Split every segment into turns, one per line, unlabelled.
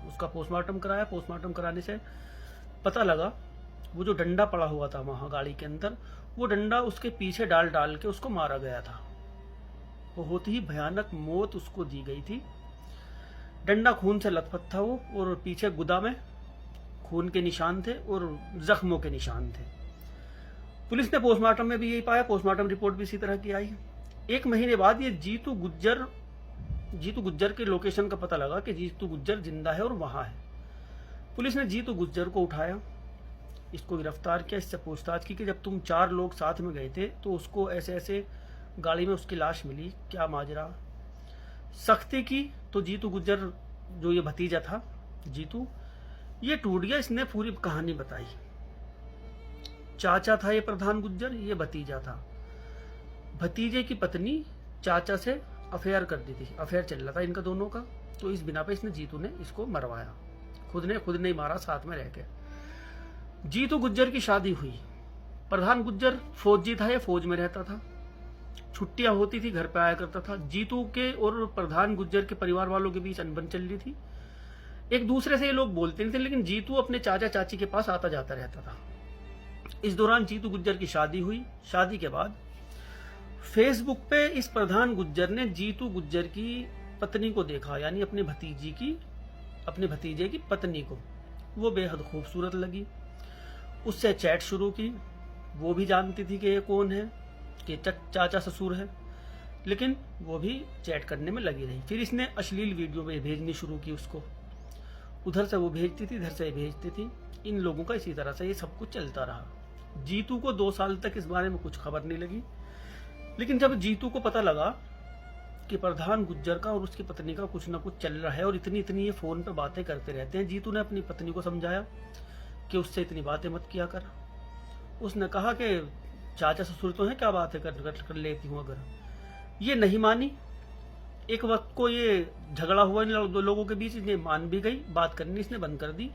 उसका पोस्टमार्टम कराया। पोस्टमार्टम कराने से पता लगा वो जो डंडा पड़ा हुआ था वहां गाड़ी के अंदर, वो डंडा उसके पीछे डाल डाल के उसको मारा गया था। बहुत ही भयानक मौत उसको दी गई थी। डंडा खून से लथपथ था वो, और पीछे गुदा में खून के निशान थे और जख्मों के निशान थे। पुलिस ने पोस्टमार्टम में भी यही पाया, पोस्टमार्टम रिपोर्ट भी इसी तरह की आई। 1 महीने बाद ये जीतू गुज्जर के लोकेशन का पता लगा कि जीतू गुज्जर जिंदा है और वहां है। पुलिस ने जीतू गुज्जर को उठाया, इसको गिरफ्तार किया, इससे पूछताछ की कि जब तुम 4 लोग साथ में गए थे तो उसको ऐसे ऐसे गाड़ी में उसकी लाश मिली, क्या माजरा। सख्ती की तो जीतू गुज्जर जो ये भतीजा था जीतू, ये टूट गया। इसने पूरी कहानी बताई। चाचा था ये प्रधान गुज्जर, ये भतीजा था। भतीजे की पत्नी चाचा से अफेयर कर दी थी, अफेयर चल रहा था इनका दोनों का, तो इस बिना पे इसने जीतू ने इसको मरवाया। खुद नहीं मारा, साथ में रह के। जीतू गुज्जर की शादी हुई। प्रधान गुज्जर फौजी था, ये फौज में रहता था, छुट्टियां होती थी घर पे आया करता था। जीतू के और प्रधान गुज्जर के परिवार वालों के बीच अनबन चल रही थी, एक दूसरे से ये लोग बोलते नहीं थे, लेकिन जीतू अपने चाचा चाची के पास आता जाता रहता था। इस दौरान जीतू गुज्जर की शादी हुई। शादी के बाद फेसबुक पे इस प्रधान गुज्जर ने जीतू गुज्जर की पत्नी को देखा, यानी अपने भतीजे की पत्नी को। वो बेहद खूबसूरत लगी, उससे चैट शुरू की। वो भी जानती थी कि ये कौन है, कि चाचा ससुर है, लेकिन वो भी चैट करने में लगी रही। फिर इसने अश्लील वीडियो में भेजनी शुरू की उसको, उधर से वो भेजती थी, इधर से भेजती थी। इन लोगों का इसी तरह से ये सब कुछ चलता रहा। जीतू को 2 साल तक इस बारे में कुछ खबर नहीं लगी, लेकिन जब जीतू को पता लगा कि प्रधान गुज्जर का और उसकी पत्नी का कुछ ना कुछ चल रहा है और इतनी ये फोन पे बातें करते रहते हैं, जीतू ने अपनी पत्नी को समझाया कि उससे इतनी बातें मत किया कर। उसने कहा कि चाचा ससुर तो है, क्या बात है कर लेती हूँ अगर। ये नहीं मानी। एक वक्त को ये झगड़ा हुआ इन दो लोगों के बीच, इन्हें मान भी गई, बात करनी इसने बंद कर दी।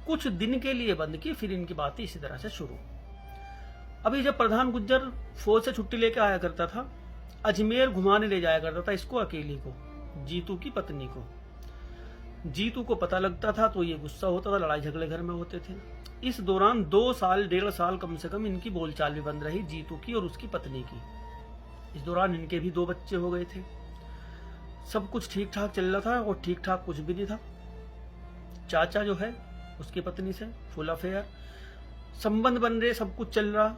कुछ दिन के लिए बंद की, फिर इनकी बातें इसी तरह से शुरू। अभी जब प्रधान गुज्जर फौज से छुट्टी लेके आया करता था, अजमेर घुमाने ले जाया करता था इसको, अकेली को, जीतू की पत्नी को। जीतू को पता लगता था तो ये गुस्सा होता था, लड़ाई झगड़े घर में होते थे। इस दौरान 2 साल 1.5 साल कम से कम इनकी बोलचाल भी बंद रही, जीतू की और उसकी पत्नी की। इस दौरान इनके भी 2 बच्चे हो गए थे। सब कुछ ठीक ठाक चल रहा था और ठीक ठाक कुछ भी नहीं था। चाचा जो है उसकी पत्नी से फुल अफेयर, संबंध बन रहे, सब कुछ चल रहा।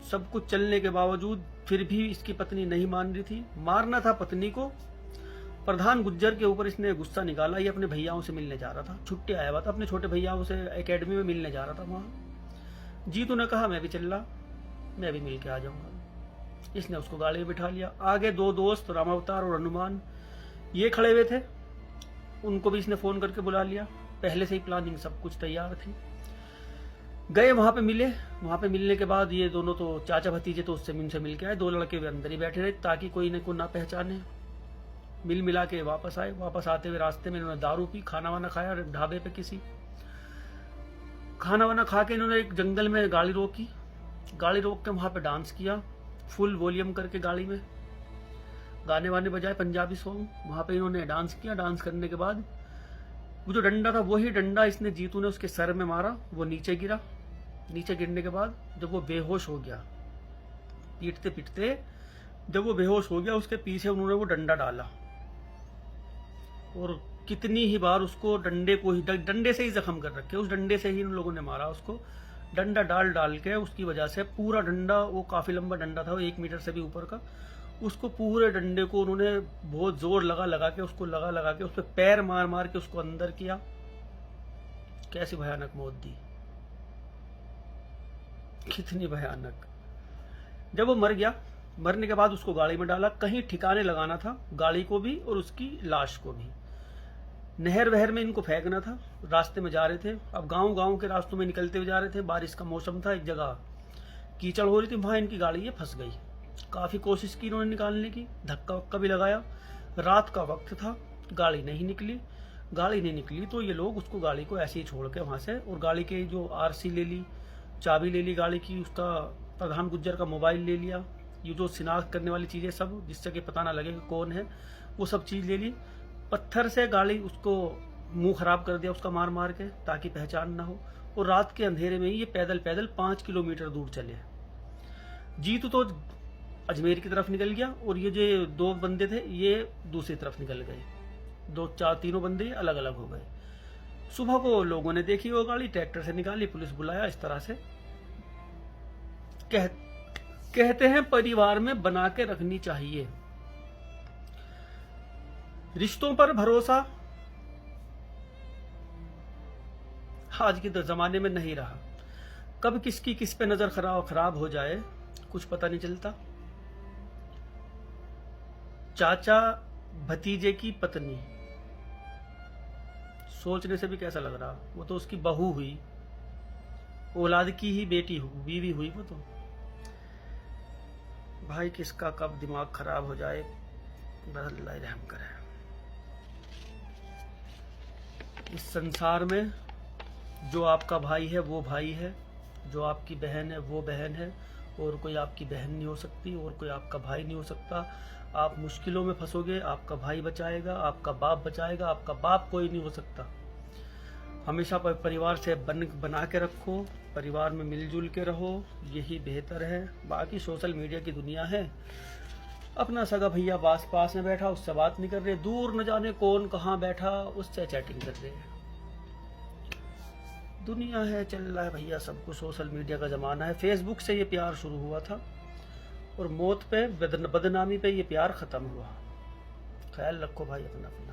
सब कुछ चलने के बावजूद फिर भी इसकी पत्नी नहीं मान रही थी। मारना था पत्नी को। प्रधान गुज्जर के ऊपर इसने गुस्सा निकाला। ये अपने भैयाओं से मिलने जा रहा था, छुट्टी आया हुआ था, अपने छोटे भैयाओं से एकेडमी में मिलने जा रहा था वहां। जीतू ने कहा मैं भी चल रहा, मैं भी मिल के आ जाऊंगा। इसने उसको गाड़ी में बिठा लिया। आगे 2 दोस्त रामावतार और हनुमान ये खड़े हुए थे, उनको भी इसने फोन करके बुला लिया। पहले से ही प्लानिंग सब कुछ तैयार थी। गए वहां पे मिले। वहां पे मिलने के बाद ये दोनों तो चाचा भतीजे तो उससे उनसे मिल के आए। 2 लड़के भी अंदर ही बैठे रहे ताकि कोई इन्हें को ना पहचाने। मिल मिला के वापस आए। वापस आते हुए रास्ते में इन्होंने दारू पी, खाना वाना खाया ढाबे पे किसी। खाना वाना खा के इन्होंने एक जंगल में गाड़ी रोकी। गाड़ी रोक के वहां पे डांस किया, फुल वॉल्यूम करके गाड़ी में गाने वाने बजाए पंजाबी सॉन्ग। वहां पे इन्होंने डांस किया। डांस करने के बाद वो जो डंडा था, वही डंडा इसने जीतू ने उसके सर में मारा। वो नीचे गिरा। नीचे गिरने के बाद जब वो बेहोश हो गया, पीटते पीटते जब वो बेहोश हो गया, उसके पीछे उन्होंने वो डंडा डाला और कितनी ही बार उसको डंडे से ही जख्म कर रखे। उस डंडे से ही उन लोगों ने मारा उसको। डंडा डाल डाल के उसकी वजह से पूरा डंडा, वो काफी लंबा डंडा था, वो 1 मीटर से भी ऊपर का, उसको पूरे डंडे को उन्होंने बहुत जोर लगा के उसको लगा के उस पर पैर मार मार के उसको अंदर किया। कैसी भयानक मौत दी, कितनी भयानक। जब वो मर गया, मरने के बाद उसको गाड़ी में डाला। कहीं ठिकाने लगाना था गाड़ी को भी और उसकी लाश को भी। नहर वहर में इनको फेंकना था। रास्ते में जा रहे थे, अब गांव के रास्तों में निकलते हुए जा रहे थे। बारिश का मौसम था, एक जगह कीचड़ हो रही थी, वहां इनकी गाड़ी ये फंस गई। काफी कोशिश की इन्होंने निकालने की, धक्का वक्का भी लगाया। रात का वक्त था, गाड़ी नहीं निकली तो ये लोग उसको गाड़ी को ऐसे ही छोड़ के वहां से, और गाड़ी के जो आरसी ले ली, चाबी ले ली गाड़ी की, उसका प्रधान गुज्जर का मोबाइल ले लिया, ये जो शिनाख्त करने वाली चीजें सब, जिससे कि पता ना लगे कि कौन है, वो सब चीज ले ली। पत्थर से गाड़ी उसको मुंह खराब कर दिया उसका मार मार के ताकि पहचान ना हो। और रात के अंधेरे में ही ये पैदल पैदल 5 किलोमीटर दूर चले। जीतू तो अजमेर की तरफ निकल गया और ये जो 2 बंदे थे ये दूसरी तरफ निकल गए। 2 4 तीनों बंदे अलग अलग हो गए। सुबह को लोगों ने देखी वो गाड़ी, ट्रैक्टर से निकाली, पुलिस बुलाया। इस तरह से कहते हैं परिवार में बना के रखनी चाहिए। रिश्तों पर भरोसा आज के जमाने में नहीं रहा। कब किसकी किस पे नजर खराब हो जाए कुछ पता नहीं चलता। चाचा भतीजे की पत्नी, सोचने से भी कैसा लग रहा, वो तो उसकी बहू हुई, औलाद की ही बीवी हुई वो तो। भाई किसका कब दिमाग खराब हो जाए, बस अल्लाह रहम करे। इस संसार में जो आपका भाई है वो भाई है, जो आपकी बहन है वो बहन है, और कोई आपकी बहन नहीं हो सकती और कोई आपका भाई नहीं हो सकता। आप मुश्किलों में फंसोगे, आपका भाई बचाएगा, आपका बाप बचाएगा, आपका बाप कोई नहीं हो सकता। हमेशा परिवार से बना के रखो, परिवार में मिलजुल के रहो, यही बेहतर है। बाकी सोशल मीडिया की दुनिया है, अपना सगा भैया पास में बैठा उससे बात नहीं कर रहे, दूर न जाने कौन कहाँ बैठा उससे चैटिंग कर रहे हैं। दुनिया है, चल रहा है भैया सब कुछ, सोशल मीडिया का जमाना है। फेसबुक से ये प्यार शुरू हुआ था और मौत पे बदनामी पे ये प्यार खत्म हुआ। ख्याल रखो भाई अपना।